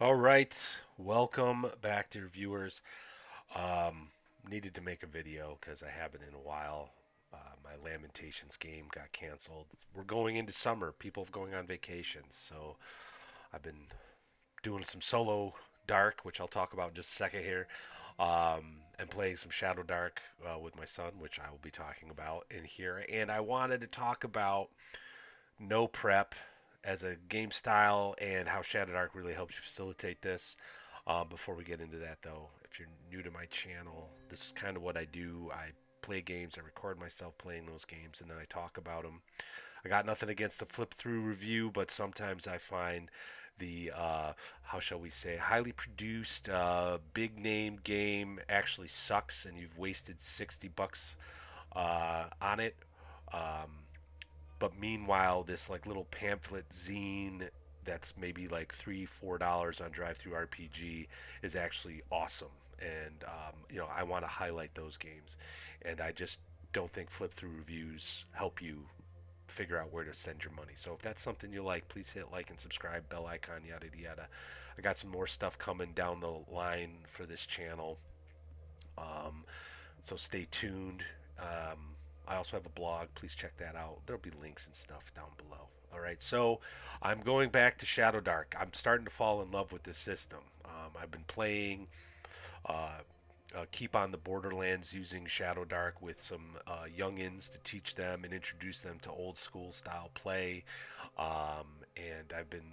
All right, welcome back, dear viewers. Um, Needed to make a video because I haven't in a while. My Lamentations game got canceled. We're going into summer. People are going on vacations, so I've been doing some solo dark, which I'll talk about in just a second here, and playing some Shadow Dark with my son, which I will be talking about in here. And I wanted to talk about no prep as a game style and how ShadowDark really helps you facilitate this. Before we get into that, though, if you're new to my channel, this is kind of what I do. I play games, I record myself playing those games, and then I talk about them. I got nothing against the flip through review, but sometimes I find the how shall we say highly produced big name game actually sucks and you've wasted $60 on it. Um, but meanwhile, this like little pamphlet zine that's maybe like $3-4 on Drive Through RPG is actually awesome. And I want to highlight those games, and I just don't think flip through reviews help you figure out where to send your money. So if that's something you like, please hit like and subscribe, bell icon, yada yada. I got some more stuff coming down the line for this channel. Um, so stay tuned. I also have a blog. Please check that out. There'll be links and stuff down below. All right. So I'm going back to Shadow Dark. I'm starting to fall in love with this system. I've been playing uh, Keep on the Borderlands using Shadow Dark with some youngins to teach them and introduce them to old school style play. And I've been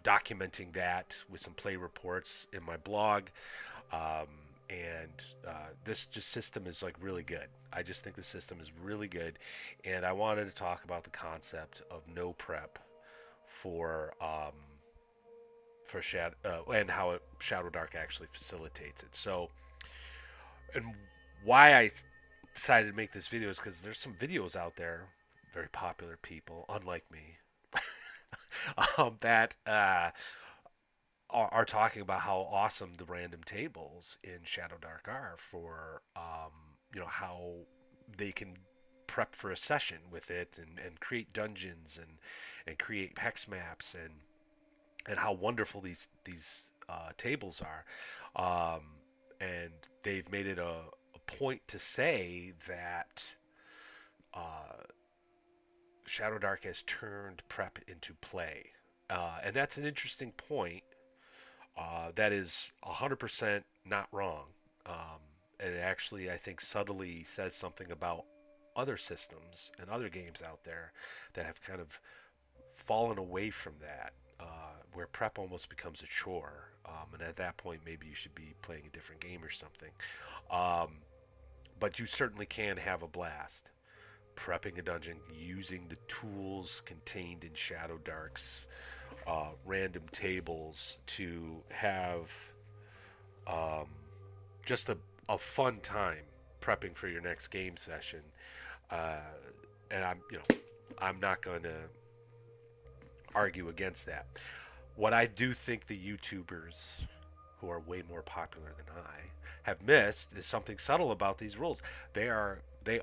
documenting that with some play reports in my blog. Um, and this just system is like really good. I just think the system is really good, and I wanted to talk about the concept of no prep for Shadow and how Shadow Dark actually facilitates it. So, and why I decided to make this video is because there's some videos out there, very popular people, unlike me, that are talking about how awesome the random tables in Shadow Dark are for how they can prep for a session with it and create dungeons and create hex maps and how wonderful these tables are. Um, and they've made it a point to say that uh, Shadow Dark has turned prep into play. And that's an interesting point. That is 100% not wrong. And it actually, I think, subtly says something about other systems and other games out there that have kind of fallen away from that, where prep almost becomes a chore. And at that point, maybe you should be playing a different game or something. Um, but you certainly can have a blast prepping a dungeon using the tools contained in Shadow Dark's random tables to have um, just a fun time prepping for your next game session. Uh, and I'm not going to argue against that. What I do think the YouTubers who are way more popular than I have missed is something subtle about these rules. They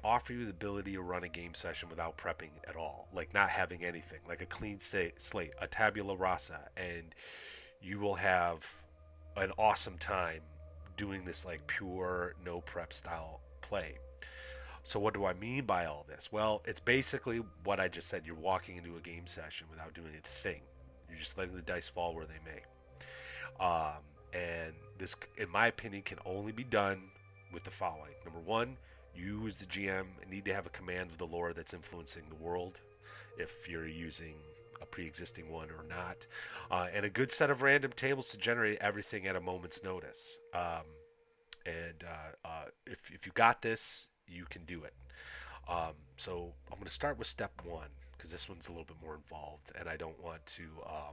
offer you the ability to run a game session without prepping at all, like not having anything, like a clean slate, a tabula rasa, and you will have an awesome time doing this like pure no prep style play. So what do I mean by all this? Well, it's basically what I just said. You're walking into a game session without doing a thing. You're just letting the dice fall where they may. And this, in my opinion, can only be done with the following. Number one, you as the GM need to have a command of the lore that's influencing the world, if you're using a pre-existing one or not, and a good set of random tables to generate everything at a moment's notice. And if you got this, you can do it. So I'm going to start with step one because this one's a little bit more involved, and I don't want to. Uh,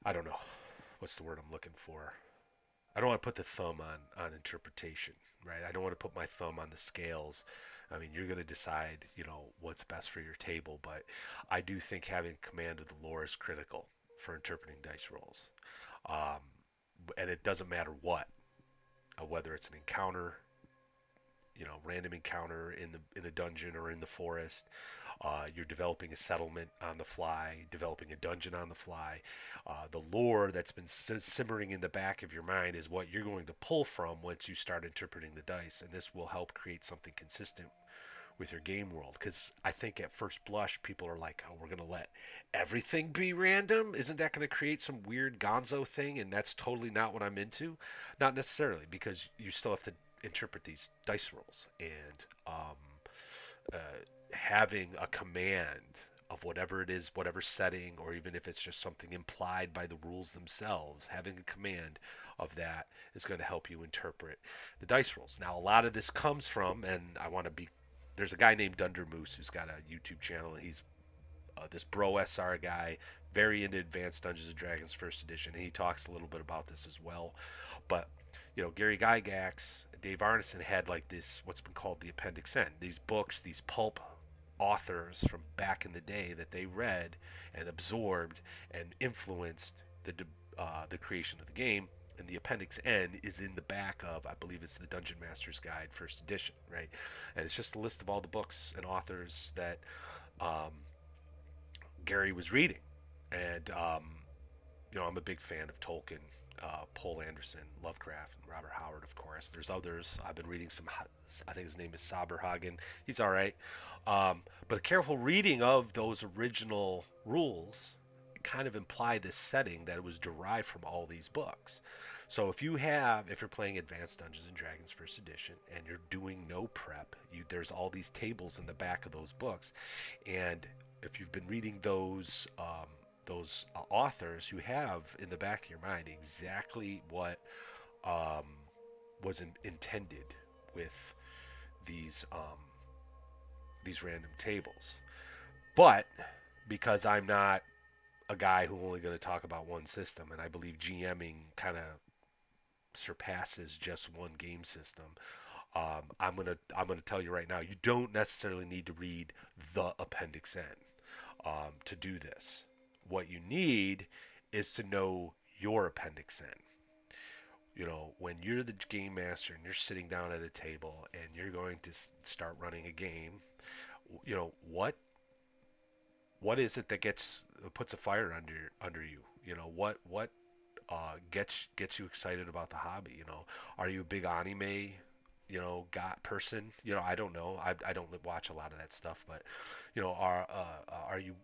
I don't know what's the word I'm looking for. I don't want to put the thumb on interpretation, right? I don't want to put my thumb on the scales. I mean, you're going to decide, what's best for your table, but I do think having command of the lore is critical for interpreting dice rolls. And it doesn't matter what, whether it's an encounter, random encounter in a dungeon or in the forest. You're developing a settlement on the fly, developing a dungeon on the fly. The lore that's been simmering in the back of your mind is what you're going to pull from once you start interpreting the dice, and this will help create something consistent with your game world. Because I think at first blush, people are like, "Oh, we're going to let everything be random. Isn't that going to create some weird Gonzo thing?" And that's totally not what I'm into. Not necessarily, because you still have to interpret these dice rolls, and uh, having a command of whatever it is, whatever setting, or even if it's just something implied by the rules themselves, having a command of that is going to help you interpret the dice rolls. Now, a lot of this comes from, and I want to be, there's a guy named Dunder Moose who's got a YouTube channel, and he's this Bro SR guy, very into Advanced Dungeons and Dragons First Edition, and he talks a little bit about this as well. But Gary Gygax, Dave Arneson had like this, what's been called the Appendix N. These books, these pulp authors from back in the day that they read and absorbed and influenced the creation of the game. And the Appendix N is in the back of, I believe it's the Dungeon Master's Guide First Edition, right? And it's just a list of all the books and authors that um, Gary was reading. And I'm a big fan of Tolkien, Poul Anderson, Lovecraft, and Robert Howard, of course. There's others. I've been reading some. I think his name is Saberhagen. He's all right. But a careful reading of those original rules kind of imply this setting that it was derived from all these books. So if you're playing Advanced Dungeons and Dragons First Edition and you're doing no prep, there's all these tables in the back of those books, and if you've been reading those authors, you have in the back of your mind exactly what um, was intended with these random tables. But because I'm not a guy who only going to talk about one system, and I believe GMing kind of surpasses just one game system. I'm gonna tell you right now, you don't necessarily need to read the Appendix N to do this. What you need is to know your Appendix N. When you're the game master and you're sitting down at a table and you're going to start running a game, what is it that puts a fire under you? What gets you excited about the hobby? Are you a big anime got person? I don't know. I don't watch a lot of that stuff, but are you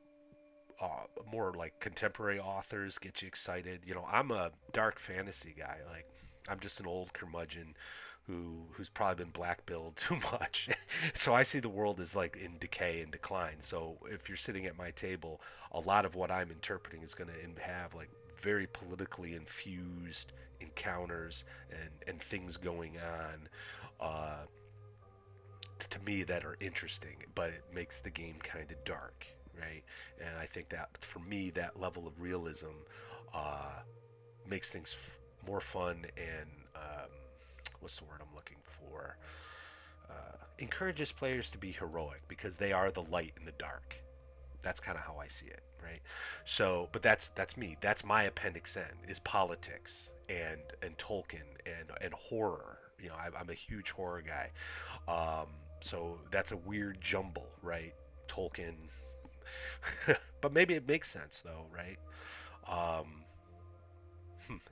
more like contemporary authors get you excited? I'm a dark fantasy guy. Like, I'm just an old curmudgeon who's probably been black billed too much. So I see the world as like in decay and decline. So if you're sitting at my table, a lot of what I'm interpreting is going to have like very politically infused encounters and things going on to me that are interesting, but it makes the game kind of dark, right? And I think that for me, that level of realism makes things more fun and what's the word I'm looking for? Encourages players to be heroic because they are the light in the dark. That's kind of how I see it, right? So, but that's me. That's my Appendix N is politics and Tolkien and horror. I'm a huge horror guy. So that's a weird jumble, right? Tolkien, but maybe it makes sense though, right?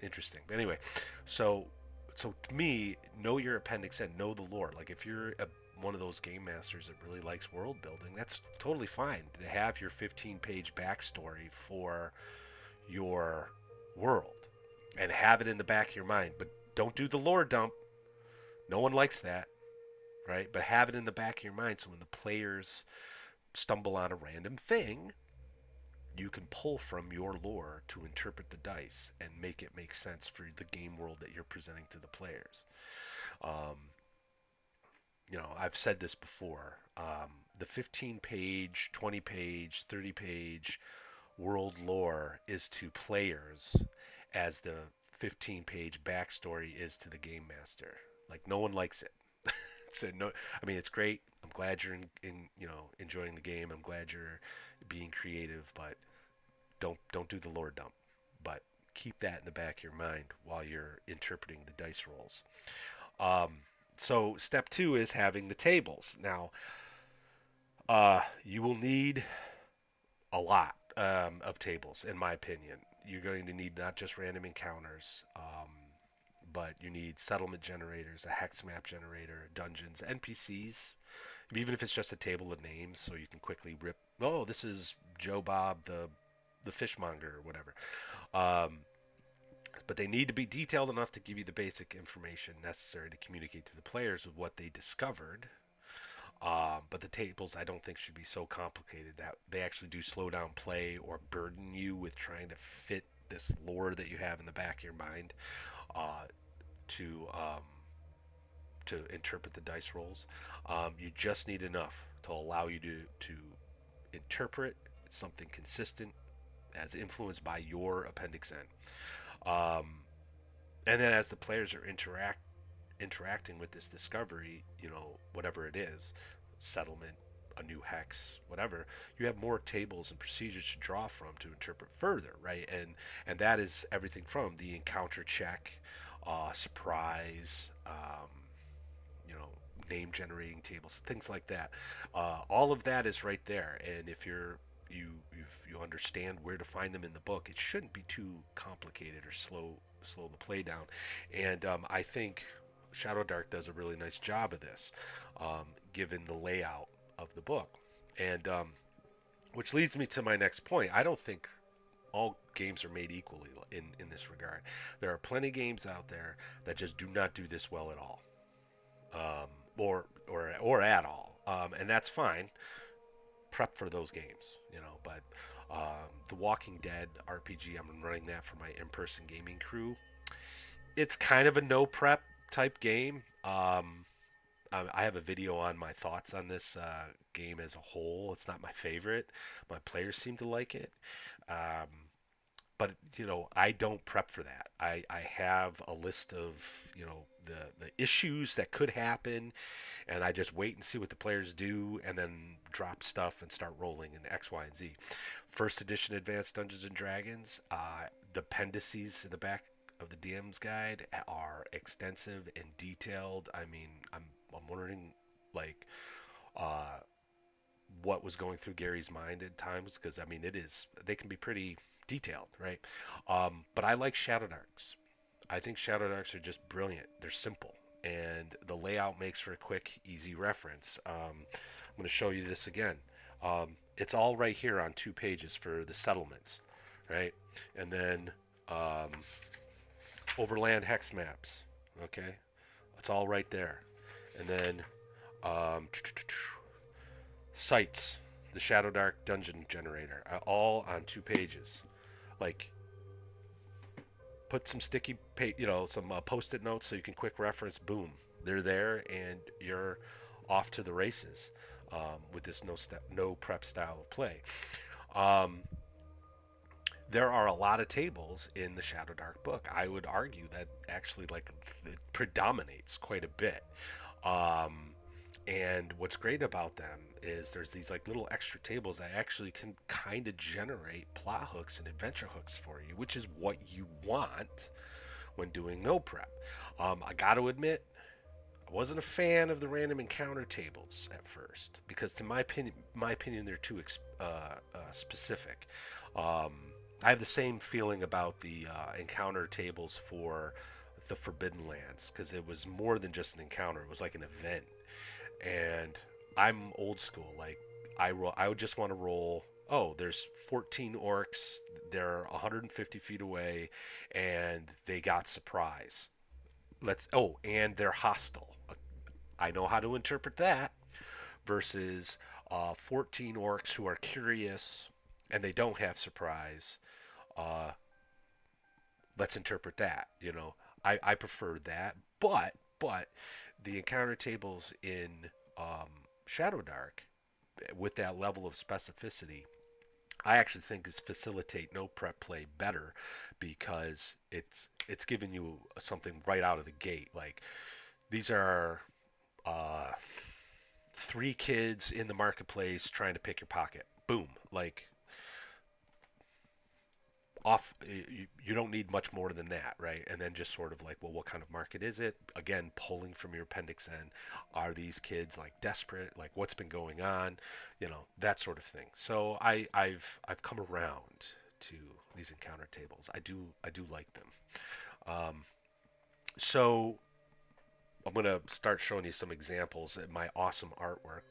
Interesting. Anyway, so to me, know your Appendix N, know the lore. Like if you're one of those game masters that really likes world building, that's totally fine to have your 15-page backstory for your world and have it in the back of your mind. But don't do the lore dump. No one likes that, right? But have it in the back of your mind so when the players stumble on a random thing, you can pull from your lore to interpret the dice and make it make sense for the game world that you're presenting to the players. I've said this before. The 15-page, 20-page, 30-page world lore is to players as the 15-page backstory is to the game master. Like, no one likes it. So no, I mean, it's great. I'm glad you're enjoying the game. I'm glad you're being creative, but don't do the lore dump. But keep that in the back of your mind while you're interpreting the dice rolls. So step two is having the tables. Now, you will need a lot of tables, in my opinion. You're going to need not just random encounters, but you need settlement generators, a hex map generator, dungeons, NPCs, even if it's just a table of names, so you can quickly rip. Oh, this is Joe Bob, the fishmonger, or whatever. Um, but they need to be detailed enough to give you the basic information necessary to communicate to the players with what they discovered. But the tables, I don't think, should be so complicated that they actually do slow down play or burden you with trying to fit this lore that you have in the back of your mind uh, to interpret the dice rolls. You just need enough to allow you to interpret something consistent as influenced by your appendix N. And then as the players are interacting with this discovery, whatever it is, settlement, a new hex, whatever, you have more tables and procedures to draw from to interpret further, right? And that is everything from the encounter check, surprise, you know, name generating tables, things like that. All of that is right there, and if you understand where to find them in the book, it shouldn't be too complicated or slow the play down. And I think Shadow Dark does a really nice job of this, given the layout of the book. And which leads me to my next point. I don't think all games are made equally in this regard. There are plenty of games out there that just do not do this well at all, or at all, and that's fine. Prep for those games, But the Walking Dead RPG, I'm running that for my in-person gaming crew. It's kind of a no prep type game. I have a video on my thoughts on this game as a whole. It's not my favorite. My players seem to like it. Um, but I don't prep for that. I have a list of the issues that could happen, and I just wait and see what the players do, and then drop stuff and start rolling in X, Y, and Z. First edition Advanced Dungeons and Dragons, the appendices in the back of the DM's guide are extensive and detailed. I mean, I'm wondering like uh, what was going through Gary's mind at times, because I mean they can be pretty detailed, right? But I like Shadow Darks. I think Shadow Darks are just brilliant. They're simple, and the layout makes for a quick, easy reference. I'm going to show you this again. It's all right here on 2 pages for the settlements, right? And then overland hex maps, okay? It's all right there. And then sites, the Shadow Dark dungeon generator, all on 2 pages. Like, put some some post-it notes so you can quick reference. Boom, they're there, and you're off to the races with this no prep style of play. There are a lot of tables in the Shadow Dark book. I would argue that actually it predominates quite a bit. And what's great about them is there's these little extra tables that actually can kind of generate plot hooks and adventure hooks for you, which is what you want when doing no prep. I got to admit, I wasn't a fan of the random encounter tables at first because, to my opinion, they're too specific. I have the same feeling about the encounter tables for the Forbidden Lands, because it was more than just an encounter; it was like an event. And I'm old school. Like, I would just want to roll. Oh, there's 14 orcs. They're 150 feet away, and they got surprise. And they're hostile. I know how to interpret that. Versus 14 orcs who are curious and they don't have surprise. Uh, let's interpret that. I prefer that, but the encounter tables in Shadow Dark, with that level of specificity, I actually think is facilitate no prep play better, because it's giving you something right out of the gate. Like, these are uh, 3 kids in the marketplace trying to pick your pocket. Boom. Like, off you don't need much more than that, right? And then just sort of like, well, what kind of market is it? Again, pulling from your appendix end, are these kids like desperate, like what's been going on, that sort of thing. So I've come around to these encounter tables. I do like them. So I'm gonna start showing you some examples of my awesome artwork.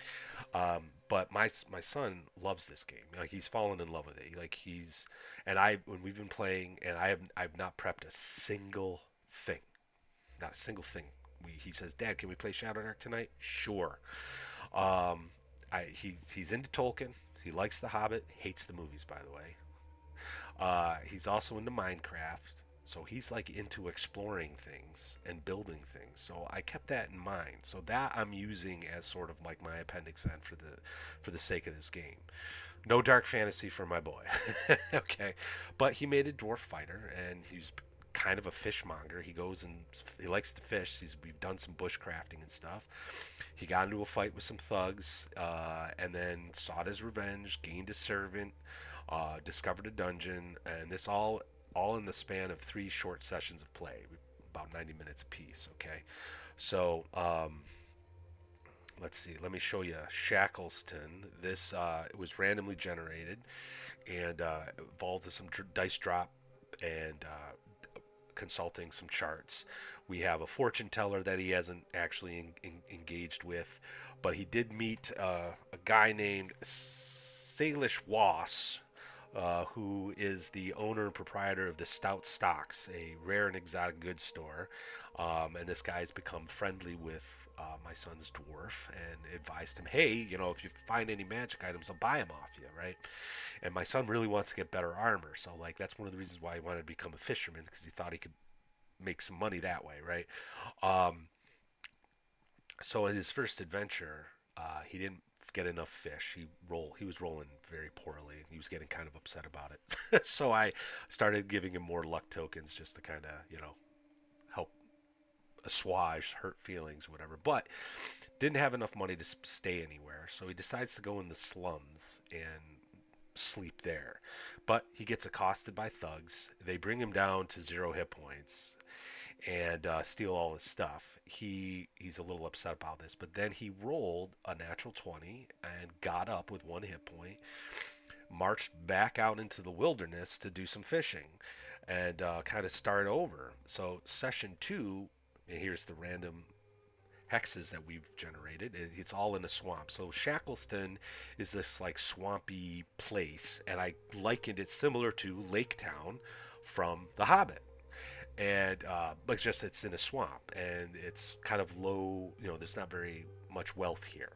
But my son loves this game. Like he's fallen in love with it. Like he's and I when we've been playing, and I've not prepped a single thing, not a single thing. He says, "Dad, can we play ShadowDark tonight?" Sure. Um, he's into Tolkien. He likes The Hobbit. Hates the movies, by the way. He's also into Minecraft. So he's like into exploring things and building things. So I kept that in mind. So that I'm using as sort of like my appendix end for the sake of this game. No dark fantasy for my boy. Okay. But he made a dwarf fighter, and he's kind of a fishmonger. He goes and he likes to fish. We've done some bushcrafting and stuff. He got into a fight with some thugs, and then sought his revenge, gained a servant, discovered a dungeon, and this all in the span of 3 short sessions of play, about 90 minutes apiece. Okay, so let's see. Let me show you Shackleston. This was randomly generated and involved with some dice drop and consulting some charts. We have a fortune teller that he hasn't actually engaged with, but he did meet a guy named Salish Wass, who is the owner and proprietor of the Stout Stocks, a rare and exotic goods store. And this guy's become friendly with my son's dwarf and advised him, hey, if you find any magic items, I'll buy them off you, right? And my son really wants to get better armor, so like that's one of the reasons why he wanted to become a fisherman, because he thought he could make some money that way, right? Um, so in his first adventure, he didn't get enough fish. He was rolling very poorly. He was getting kind of upset about it. So I started giving him more luck tokens just to kind of help assuage hurt feelings, or whatever. But didn't have enough money to stay anywhere, so he decides to go in the slums and sleep there. But he gets accosted by thugs. They bring him down to 0 hit points and steal all his stuff. He's a little upset about this, but then he rolled a natural 20 and got up with 1 hit point, marched back out into the wilderness to do some fishing and kind of start over. So session 2, and here's the random hexes that we've generated. It's all in a swamp. So Shackleston is this like swampy place, and I likened it similar to Lake Town from The Hobbit. And but it's in a swamp, and it's kind of low. There's not very much wealth here,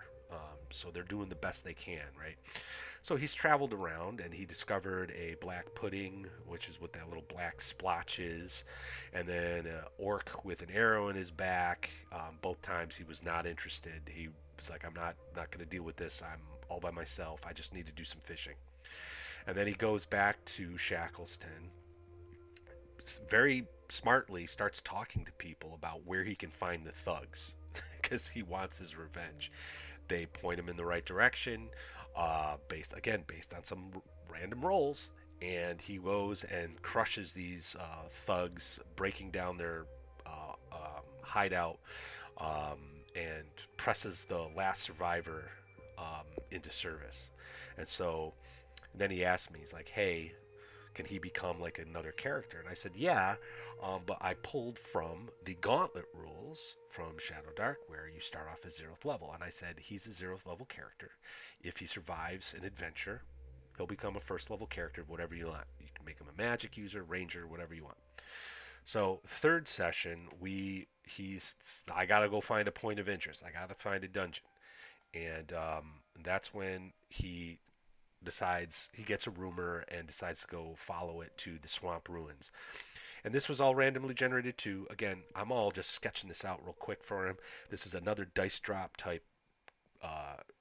so they're doing the best they can, right? So he's traveled around, and he discovered a black pudding, which is what that little black splotch is, and then an orc with an arrow in his back. Both times he was not interested. He was like, I'm not going to deal with this. I'm all by myself. I just need to do some fishing. And then he goes back to Shackleston, very smartly starts talking to people about where he can find the thugs because he wants his revenge. They point him in the right direction, based on some random rolls, and he goes and crushes these thugs, breaking down their hideout, and presses the last survivor into service. And so then he asked me, he's like, hey, can he become like another character? And I said, yeah, but I pulled from the gauntlet rules from ShadowDark, where you start off as 0th level. And I said, he's a 0th level character. If he survives an adventure, he'll become a 1st level character, whatever you want. You can make him a magic user, ranger, whatever you want. So 3rd session, I gotta go find a point of interest. I gotta find a dungeon. And that's when he gets a rumor and decides to go follow it to the swamp ruins. And this was all randomly generated too. Again, I'm all just sketching this out real quick for him. This is another dice drop type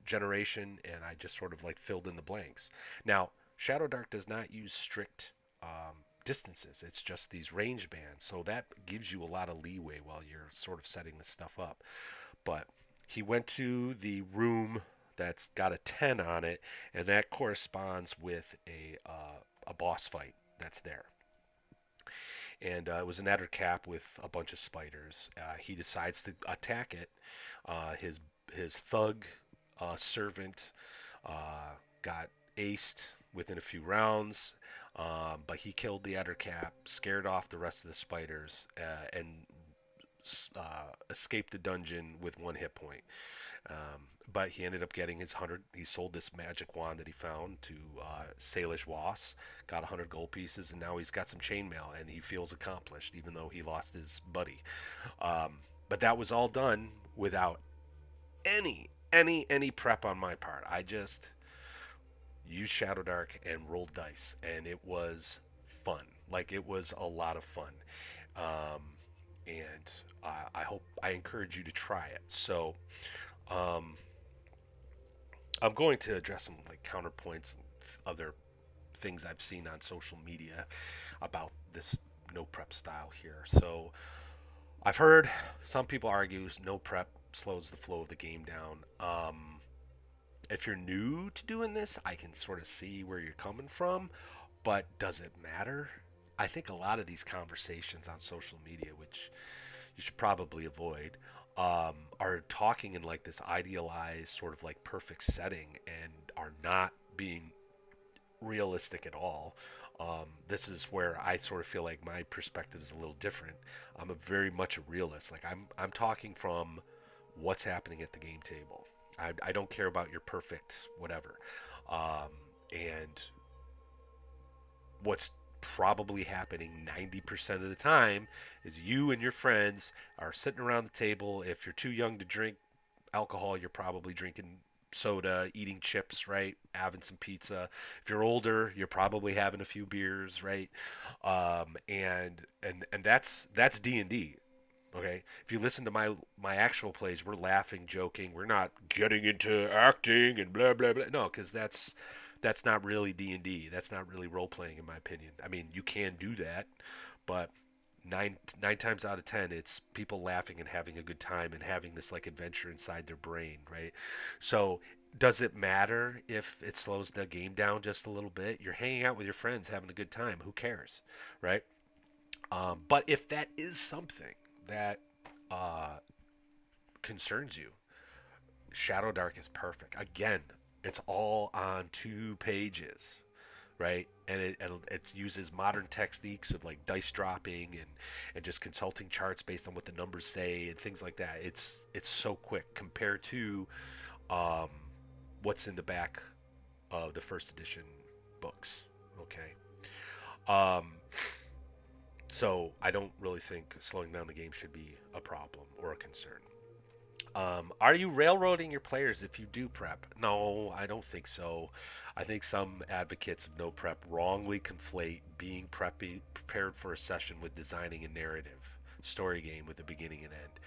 generation, and I just sort of like filled in the blanks. Now, ShadowDark does not use strict distances. It's just these range bands, so that gives you a lot of leeway while you're sort of setting this stuff up. But he went to the room that's got a 10 on it, and that corresponds with a boss fight that's there. And it was an eder cap with a bunch of spiders. He decides to attack it. His thug servant got aced within a few rounds, but he killed the eder cap, scared off the rest of the spiders, and escaped the dungeon with 1 hit point. But he ended up getting his 100. He sold this magic wand that he found to Salish Was, got 100 gold pieces, and now he's got some chainmail, and he feels accomplished, even though he lost his buddy. But that was all done without any prep on my part. I just used ShadowDark and rolled dice, and it was fun. Like, it was a lot of fun. Um, and I encourage you to try it. So, um, I'm going to address some like counterpoints and other things I've seen on social media about this no prep style here. So I've heard some people argue no prep slows the flow of the game down. If you're new to doing this, I can sort of see where you're coming from, but does it matter? I think a lot of these conversations on social media, which you should probably avoid, are talking in like this idealized sort of like perfect setting and are not being realistic at all. This is where I sort of feel like my perspective is a little different. I'm a very much a realist. Like I'm talking from what's happening at the game table. I don't care about your perfect whatever. And what's probably happening 90% of the time is you and your friends are sitting around the table. If you're too young to drink alcohol, you're probably drinking soda, eating chips, right? Having some pizza. If you're older, you're probably having a few beers, right? And that's D&D. Okay, if you listen to my actual plays, we're laughing, joking. We're not getting into acting and blah blah blah. No, because that's not really D&D. That's not really role playing, in my opinion. I mean, you can do that, but nine times out of ten, it's people laughing and having a good time and having this like adventure inside their brain, right? So, does it matter if it slows the game down just a little bit? You're hanging out with your friends, having a good time. Who cares, right? But if that is something that uh, concerns you, Shadow Dark is perfect. Again, it's all on 2 pages, right? And it uses modern techniques of like dice dropping and just consulting charts based on what the numbers say and things like that. It's so quick compared to um, what's in the back of the first edition books. Okay. Um, so I don't really think slowing down the game should be a problem or a concern. Are you railroading your players if you do prep? No, I don't think so. I think some advocates of no prep wrongly conflate being prepared for a session with designing a narrative story game with a beginning and end.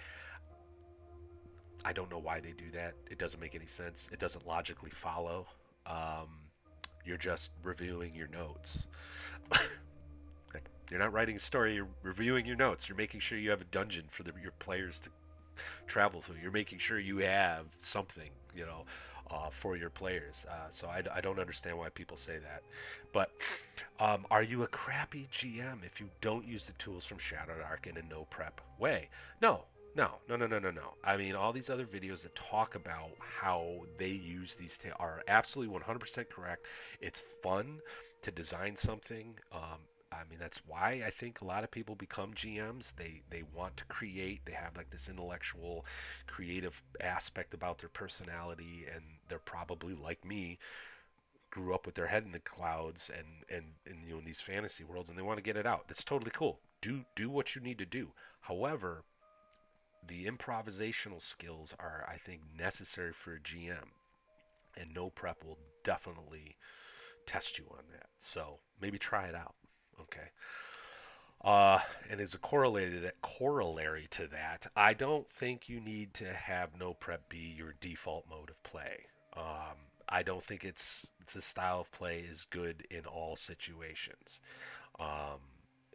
I don't know why they do that. It doesn't make any sense. It doesn't logically follow. Um, you're just reviewing your notes. You're not writing a story. You're reviewing your notes. You're making sure you have a dungeon for your players to travel through. You're making sure you have something, for your players. So I don't understand why people say that. But are you a crappy GM if you don't use the tools from ShadowDark in a no prep way? No. No, no, no, no, no, no. I mean, all these other videos that talk about how they use these are absolutely 100% correct. It's fun to design something. I mean, that's why I think a lot of people become GMs. They want to create. They have like this intellectual, creative aspect about their personality, and they're probably like me, grew up with their head in the clouds and in these fantasy worlds, and they want to get it out. That's totally cool. Do what you need to do. However, the improvisational skills are, I think, necessary for a GM, and no prep will definitely test you on that. So maybe try it out. Okay. And as a corollary to that, I don't think you need to have no prep be your default mode of play. I don't think it's a style of play is good in all situations. Um,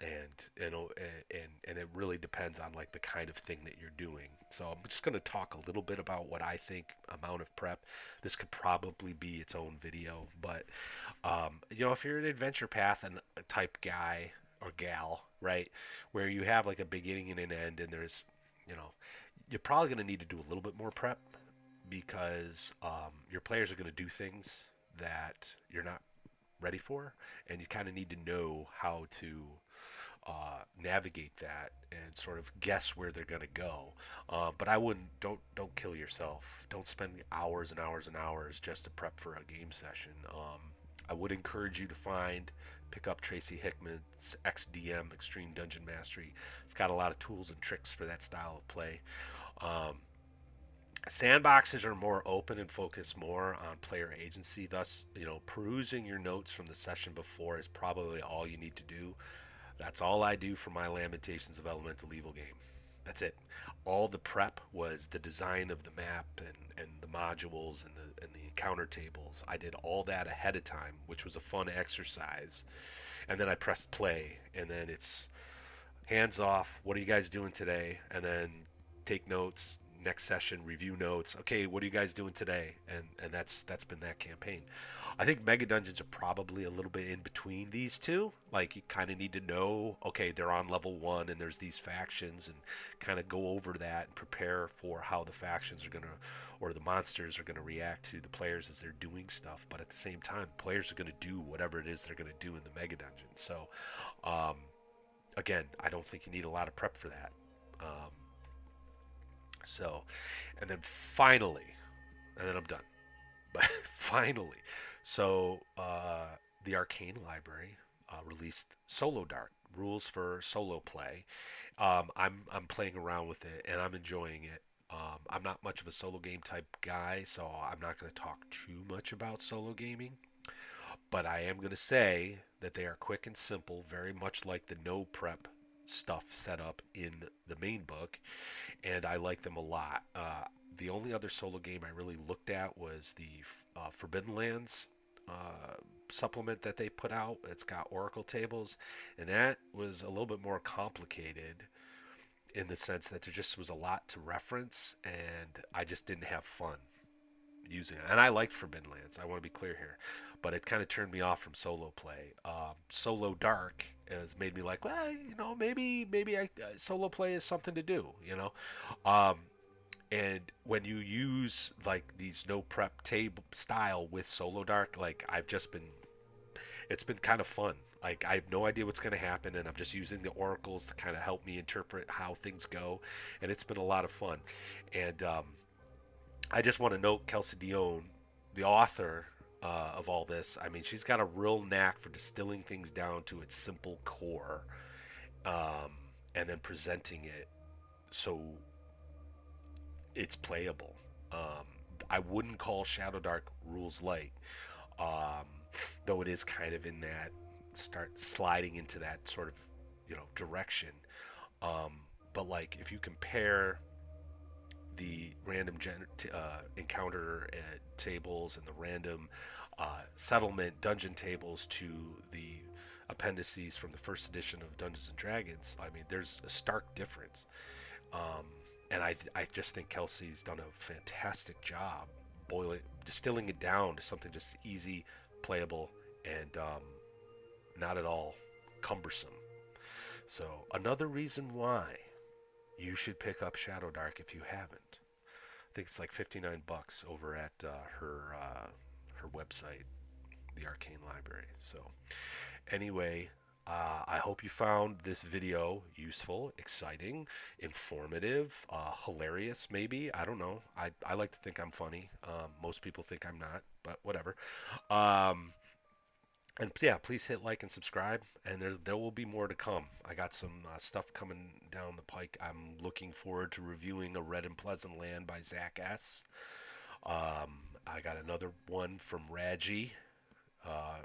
and it really depends on like the kind of thing that you're doing. So I'm just going to talk a little bit about what I think amount of prep. This could probably be its own video, but if you're an adventure path and type guy or gal, right, where you have like a beginning and an end, and there's, you know, you're probably going to need to do a little bit more prep because your players are going to do things that you're not ready for, and you kind of need to know how to navigate that and sort of guess where they're going to go. But I wouldn't don't kill yourself. Don't spend hours and hours and hours just to prep for a game session. I would encourage you to pick up Tracy Hickman's XDM Extreme Dungeon Mastery. It's got a lot of tools and tricks for that style of play. Um, Sandboxes are more open and focus more on player agency. Thus, perusing your notes from the session before is probably all you need to do. That's all I do for my Lamentations of Elemental Evil game. That's it. All the prep was the design of the map and the modules and the encounter tables. I did all that ahead of time, which was a fun exercise. And then I pressed play, and then it's hands off. What are you guys doing today? And then take notes. Next session, review notes. Okay, what are you guys doing today? And that's been that campaign. I think Mega Dungeons are probably a little bit in between these two. Like, you kind of need to know, okay, they're on level 1 and there's these factions, and kind of go over that and prepare for how the factions are going to, or the monsters are going to react to the players as they're doing stuff. But at the same time, players are going to do whatever it is they're going to do in the Mega Dungeon. So, again, I don't think you need a lot of prep for that. So, and then finally, and then I'm done. But finally, so the Arcane Library released ShadowDark rules for solo play. I'm playing around with it and I'm enjoying it. I'm not much of a solo game type guy, so I'm not going to talk too much about solo gaming. But I am going to say that they are quick and simple, very much like the no prep stuff set up in the main book, and I like them a lot. The only other solo game I really looked at was the Forbidden Lands supplement that they put out. It's got Oracle tables, and that was a little bit more complicated in the sense that there just was a lot to reference, and I just didn't have fun using it. And I liked Forbidden Lands, I want to be clear here, but it kind of turned me off from solo play. ShadowDark has made me like, well, maybe solo play is something to do, and when you use like these no prep table style with ShadowDark, like it's been kind of fun. Like, I have no idea what's going to happen, and I'm just using the oracles to kind of help me interpret how things go, and it's been a lot of fun. And I just want to note Kelsey Dion, the author of all this. I mean, she's got a real knack for distilling things down to its simple core, and then presenting it so it's playable. I wouldn't call ShadowDark rules light, though it is kind of in that start sliding into that sort of direction. But like, if you compare the random encounter tables and the random settlement dungeon tables to the appendices from the first edition of Dungeons and Dragons, I mean, there's a stark difference. And I just think Kelsey's done a fantastic job distilling it down to something just easy, playable, and not at all cumbersome. So another reason why you should pick up ShadowDark if you haven't. I think it's like $59 over at her website, the Arcane Library. So anyway, I hope you found this video useful, exciting, informative, hilarious maybe. I don't know. I like to think I'm funny. Most people think I'm not, but whatever. And yeah, please hit like and subscribe, and there will be more to come. I got some stuff coming down the pike. I'm looking forward to reviewing A Red and Pleasant Land by Zach S. I got another one from Raji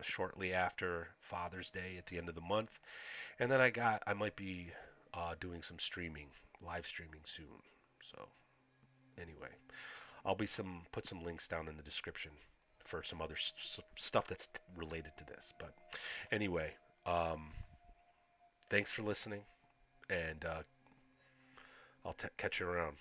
shortly after Father's Day at the end of the month, and then I might be doing some live streaming soon. So anyway, put some links down in the description for some other stuff that's related to this. But anyway, Thanks for listening, and I'll catch you around.